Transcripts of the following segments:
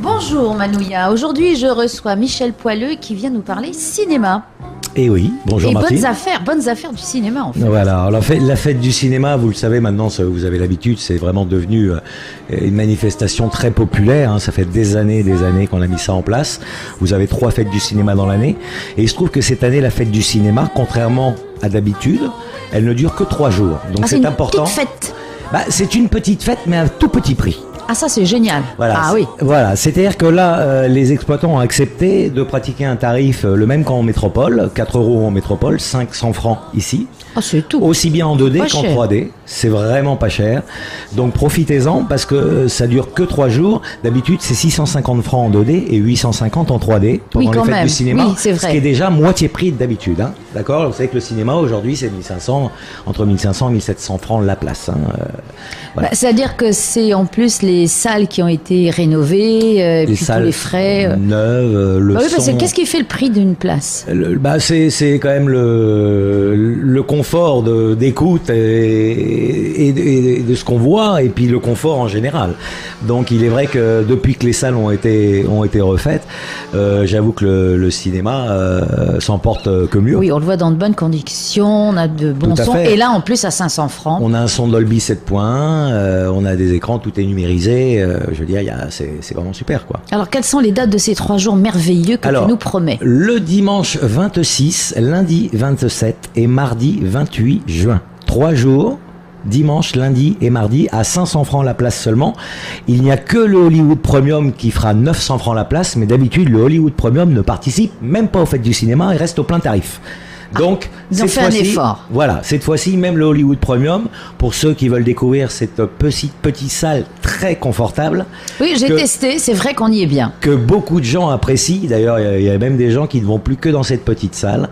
Bonjour Manouya, aujourd'hui je reçois Michel Poileux qui vient nous parler cinéma. Et oui, bonjour Martine. Bonnes affaires du cinéma en fait. Voilà, alors la fête du cinéma, vous le savez maintenant, vous avez l'habitude, c'est vraiment devenu une manifestation très populaire, hein. Ça fait des années qu'on a mis ça en place. Vous avez 3 fêtes du cinéma dans l'année. Et il se trouve que cette année, la fête du cinéma, contrairement à d'habitude, elle ne dure que 3 jours. Donc c'est important. C'est une petite fête. C'est une petite fête, mais à un tout petit prix. Ah ça c'est génial. Voilà, ah oui. Voilà, c'est-à-dire que là, les exploitants ont accepté de pratiquer un tarif le même qu'en métropole, 4 € en métropole, 500 francs ici. Ah c'est tout. Aussi bien en 2D pas qu'en cher. 3D, c'est vraiment pas cher. Donc profitez-en parce que ça dure que 3 jours. D'habitude c'est 650 francs en 2D et 850 en 3D pendant les fêtes du cinéma, oui, c'est vrai. ce qui est déjà moitié prix d'habitude. Hein. D'accord, vous savez que le cinéma aujourd'hui c'est 1500, entre 1500 et 1700 francs la place. Hein. Voilà. C'est-à-dire que c'est en plus les salles qui ont été rénovées, puis tous les frais. Neuves, le oui, son. parce que qu'est-ce qui fait le prix d'une place? C'est quand même le confort d'écoute et de ce qu'on voit, et puis le confort en général. Donc il est vrai que depuis que les salles ont été refaites, j'avoue que le cinéma s'en porte que mieux. Oui, on le voit dans de bonnes conditions, on a de bons sons, et là en plus à 500 francs. On a un son Dolby 7.1, on a des écrans, tout est numérisé, je veux dire, c'est vraiment super quoi. Alors quelles sont les dates de ces 3 jours merveilleux que tu nous promets? Le dimanche 26, lundi 27 et mardi 28 juin. 3 jours, dimanche, lundi et mardi, à 500 francs la place seulement. Il n'y a que le Hollywood Premium qui fera 900 francs la place, mais d'habitude le Hollywood Premium ne participe même pas aux fêtes du cinéma et reste au plein tarif. Donc, ils ont fait un effort. Voilà, cette fois-ci, même le Hollywood Premium, pour ceux qui veulent découvrir cette petite salle très confortable. Oui, j'ai testé, c'est vrai qu'on y est bien. Que beaucoup de gens apprécient. D'ailleurs, il y a même des gens qui ne vont plus que dans cette petite salle.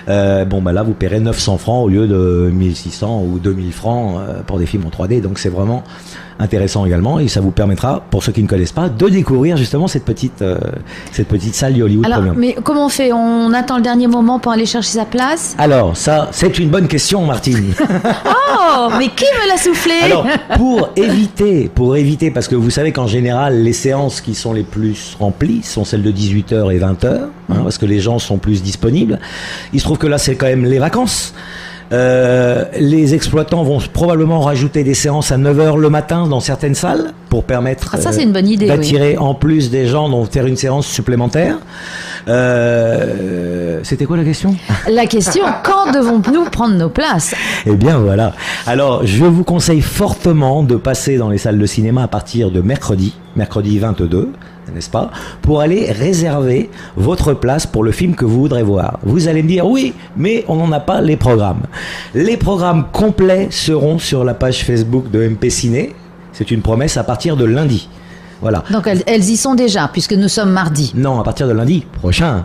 Là, vous paierez 900 francs au lieu de 1600 ou 2000 francs pour des films en 3D. Donc, c'est vraiment intéressant également, et ça vous permettra, pour ceux qui ne connaissent pas, de découvrir justement cette petite salle du Hollywood Premium. Mais comment on fait? On attend le dernier moment pour aller chercher sa place? Alors ça, c'est une bonne question, Martine. Oh, mais qui me l'a soufflé? Alors, pour éviter, parce que vous savez qu'en général, les séances qui sont les plus remplies sont celles de 18h et 20h, parce que les gens sont plus disponibles. Il se trouve que là, c'est quand même les vacances. Les exploitants vont probablement rajouter des séances à 9h le matin dans certaines salles pour permettre ça, c'est une bonne idée, d'attirer en plus des gens, donc faire une séance supplémentaire. C'était quoi la question? La question, quand devons-nous prendre nos places? Eh bien voilà. Alors je vous conseille fortement de passer dans les salles de cinéma à partir de mercredi 22, n'est-ce pas, pour aller réserver votre place pour le film que vous voudrez voir. Vous allez me dire, oui, mais on n'en a pas les programmes. Les programmes complets seront sur la page Facebook de MP Ciné. C'est une promesse, à partir de lundi. Voilà. Donc elles y sont déjà, puisque nous sommes mardi. Non, à partir de lundi prochain.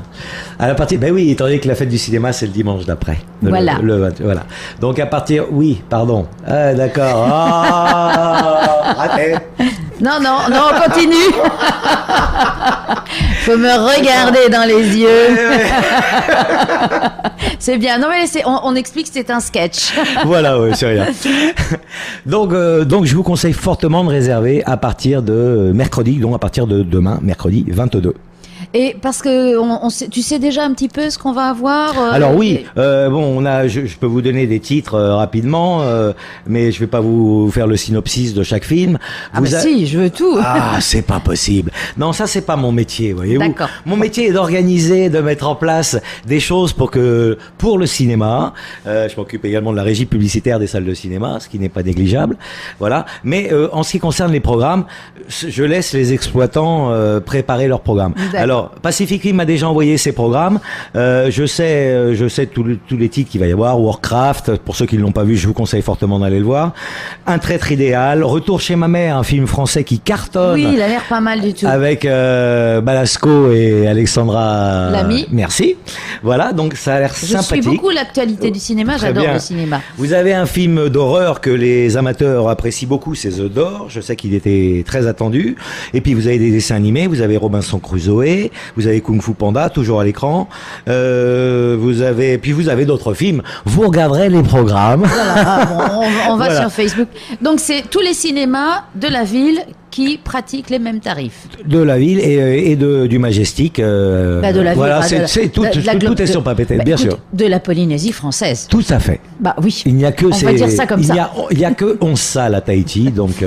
Ben oui, étant donné que la fête du cinéma, c'est le dimanche d'après. Voilà. Voilà. Donc à partir... Oui, pardon. Ah, d'accord. Ah, raté. Non, on continue. Faut me regarder dans les yeux. C'est bien. Non, mais on explique que c'est un sketch. Voilà, oui, c'est rien. Donc, je vous conseille fortement de réserver à partir de mercredi, donc à partir de demain, mercredi 22. Et parce que tu sais déjà un petit peu ce qu'on va avoir. Alors oui, je peux vous donner des titres rapidement, mais je vais pas vous faire le synopsis de chaque film. Si, je veux tout. Ah, c'est pas possible. Non, ça c'est pas mon métier, voyez-vous. D'accord. Mon métier est d'organiser, de mettre en place des choses pour le cinéma. Je m'occupe également de la régie publicitaire des salles de cinéma, ce qui n'est pas négligeable. Voilà. Mais en ce qui concerne les programmes, je laisse les exploitants préparer leurs programmes. Alors, Pacific Rim m'a déjà envoyé ses programmes. Je sais tous les titres qu'il va y avoir. Warcraft, pour ceux qui ne l'ont pas vu, je vous conseille fortement d'aller le voir. Un traître idéal. Retour chez ma mère, un film français qui cartonne. Oui, il a l'air pas mal du tout. Avec Balasco et Alexandra Lamy. Merci. Voilà, donc ça a l'air sympathique. Je suis beaucoup l'actualité du cinéma, j'adore le cinéma. Vous avez un film d'horreur que les amateurs apprécient beaucoup, c'est The Door. Je sais qu'il était très attendu. Et puis vous avez des dessins animés, vous avez Robinson Crusoe. regarder. Vous avez Kung Fu Panda, toujours à l'écran. Vous avez d'autres films. Vous regarderez les programmes. Voilà, on va Voilà. sur Facebook. Donc c'est tous les cinémas de la ville qui pratiquent les mêmes tarifs. De la ville et du Majestic. Bah, de la ville, voilà, bah, tout est sur Papeete, bien sûr. De la Polynésie française. Tout à fait. Bah oui. Il n'y a que On va dire ça comme ça. Il y a que 11 salles à Tahiti, donc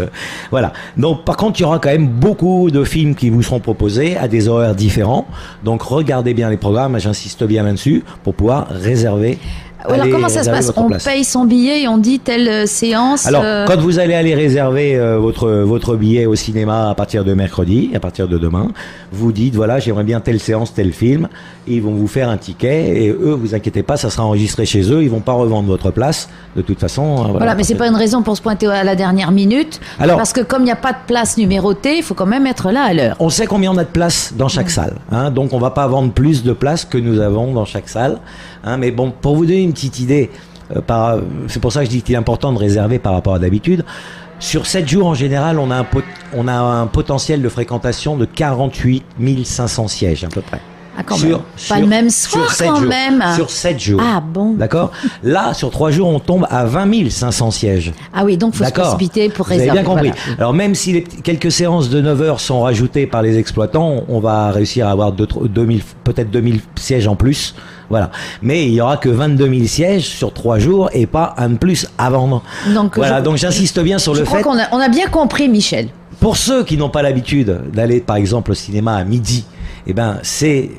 voilà. Donc par contre, il y aura quand même beaucoup de films qui vous seront proposés à des horaires différents. Donc regardez bien les programmes, j'insiste bien là-dessus pour pouvoir réserver. Alors comment ça se passe? On paye son billet et on dit telle séance. Alors quand vous allez aller réserver votre billet au cinéma à partir de mercredi, à partir de demain, vous dites voilà, j'aimerais bien telle séance, tel film. Ils vont vous faire un ticket et eux, vous inquiétez pas, ça sera enregistré chez eux. Ils vont pas revendre votre place de toute façon. Voilà, mais c'est pas une raison pour se pointer à la dernière minute. Alors, parce que comme il n'y a pas de place numérotée, il faut quand même être là à l'heure. On sait combien on a de places dans chaque salle, hein, donc on va pas vendre plus de places que nous avons dans chaque salle. Hein, mais bon, pour vous donner une petite idée, c'est pour ça que je dis qu'il est important de réserver par rapport à d'habitude. Sur 7 jours en général, on a un potentiel de fréquentation de 48 500 sièges à peu près. Ah, quand même. Pas le même soir quand jours, même. Sur 7 jours. Ah bon. D'accord. Là, sur 3 jours, on tombe à 20 500 sièges. Ah oui, donc il faut se précipiter pour réserver. Vous avez bien compris. Voilà. Alors même si quelques séances de 9 heures sont rajoutées par les exploitants, on va réussir à avoir peut-être 2000 sièges en plus. Voilà. Mais il n'y aura que 22 000 sièges sur 3 jours et pas un de plus à vendre. Donc, voilà. Donc j'insiste bien sur le fait. Je crois qu'on a bien compris, Michel. Pour ceux qui n'ont pas l'habitude d'aller, par exemple, au cinéma à midi, eh ben, c'est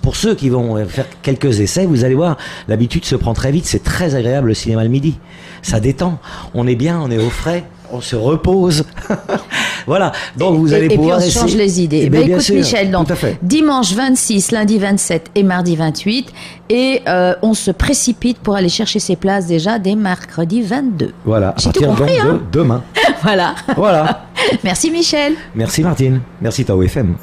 pour ceux qui vont faire quelques essais, vous allez voir, l'habitude se prend très vite. C'est très agréable le cinéma le midi. Ça détend. On est bien, on est au frais, on se repose. Voilà. Donc vous allez pouvoir essayer. Et puis on se change les idées. Ben, écoute, sûr, Michel, donc dimanche 26, lundi 27 et mardi 28, et on se précipite pour aller chercher ses places déjà dès mercredi 22. Voilà. À partir donc de demain. Voilà. Voilà. Merci Michel. Merci Martine. Merci Tao FM.